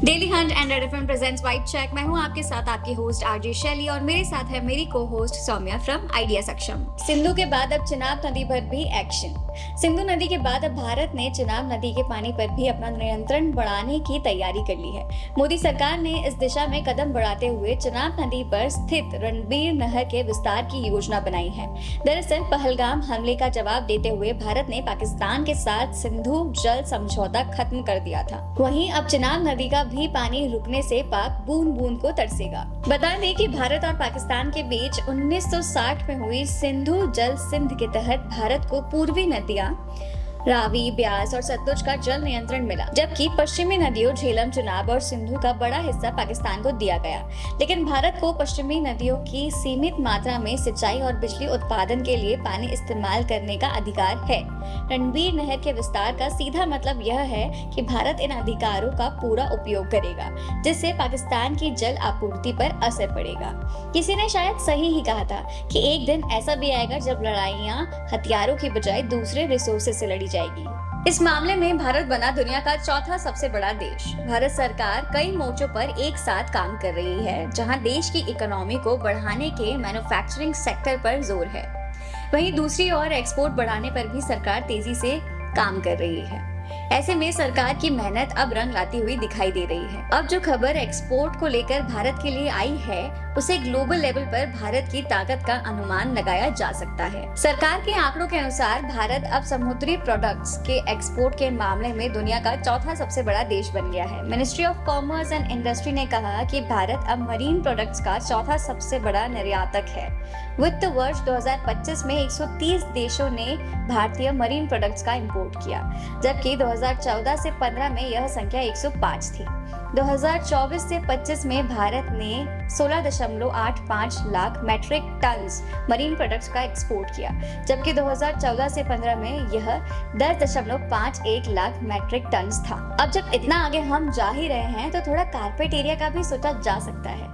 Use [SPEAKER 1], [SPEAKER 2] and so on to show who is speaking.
[SPEAKER 1] Daily Hunt and Red FM presents Vibe Check. मैं हूं आपके साथ आपकी होस्ट आरजे शैली और मेरे साथ है मेरी को होस्ट सौम्या फ्रॉम आइडिया सक्षम। सिंधु के बाद अब चिनाब नदी पर भी एक्शन। सिंधु नदी के बाद अब भारत ने चिनाब नदी के पानी पर भी अपना नियंत्रण बढ़ाने की तैयारी कर ली है। मोदी सरकार ने इस दिशा में कदम बढ़ाते हुए चिनाब नदी पर स्थित रणबीर नहर के विस्तार की योजना बनाई है। दरअसल पहलगाम हमले का जवाब देते हुए भारत ने पाकिस्तान के साथ सिंधु जल समझौता खत्म कर दिया था। वहीं अब चिनाब नदी का भी पानी रुकने से पाक बूंद बूंद को तरसेगा। बता दें कि भारत और पाकिस्तान के बीच 1960 में हुई सिंधु जल संधि के तहत भारत को पूर्वी नदियां रावी, ब्यास और सतलुज का जल नियंत्रण मिला, जबकि पश्चिमी नदियों झेलम, चुनाब और सिंधु का बड़ा हिस्सा पाकिस्तान को दिया गया। लेकिन भारत को पश्चिमी नदियों की सीमित मात्रा में सिंचाई और बिजली उत्पादन के लिए पानी इस्तेमाल करने का अधिकार है। रणबीर नहर के विस्तार का सीधा मतलब यह है कि भारत इन अधिकारों का पूरा उपयोग करेगा, जिससे पाकिस्तान की जल आपूर्ति पर असर पड़ेगा। किसी ने शायद सही ही कहा था कि एक दिन ऐसा भी आएगा जब लड़ाइयां हथियारों की बजाय दूसरे रिसोर्सेज से लड़ी जाएगी। इस मामले में भारत बना दुनिया का चौथा सबसे बड़ा देश। भारत सरकार कई मोर्चों पर एक साथ काम कर रही है, जहां देश की इकोनॉमी को बढ़ाने के मैन्युफैक्चरिंग सेक्टर पर जोर है। वहीं दूसरी ओर एक्सपोर्ट बढ़ाने पर भी सरकार तेजी से काम कर रही है। ऐसे में सरकार की मेहनत अब रंग लाती हुई दिखाई दे रही है। अब जो खबर एक्सपोर्ट को लेकर भारत के लिए आई है, उसे ग्लोबल लेवल पर भारत की ताकत का अनुमान लगाया जा सकता है। सरकार के आंकड़ों के अनुसार भारत अब समुद्री प्रोडक्ट्स के एक्सपोर्ट के मामले में दुनिया का चौथा सबसे बड़ा देश बन गया है। Ministry of commerce and industry ने कहा कि भारत अब मरीन प्रोडक्ट्स का चौथा सबसे बड़ा निर्यातक है। वित्त वर्ष 2025 में 130 देशों ने भारतीय मरीन प्रोडक्ट्स का इंपोर्ट किया, जबकि 2014 से 15 में यह संख्या 105 थी। 2024 से 25 में भारत ने 16.85 lakh metric tons marine products का एक्सपोर्ट किया, जबकि 2014 से 15 में यह 10.51 लाख मैट्रिक टन्स था। अब जब इतना आगे हम जा ही रहे हैं तो थोड़ा कारपेट एरिया का भी सोचा जा सकता है।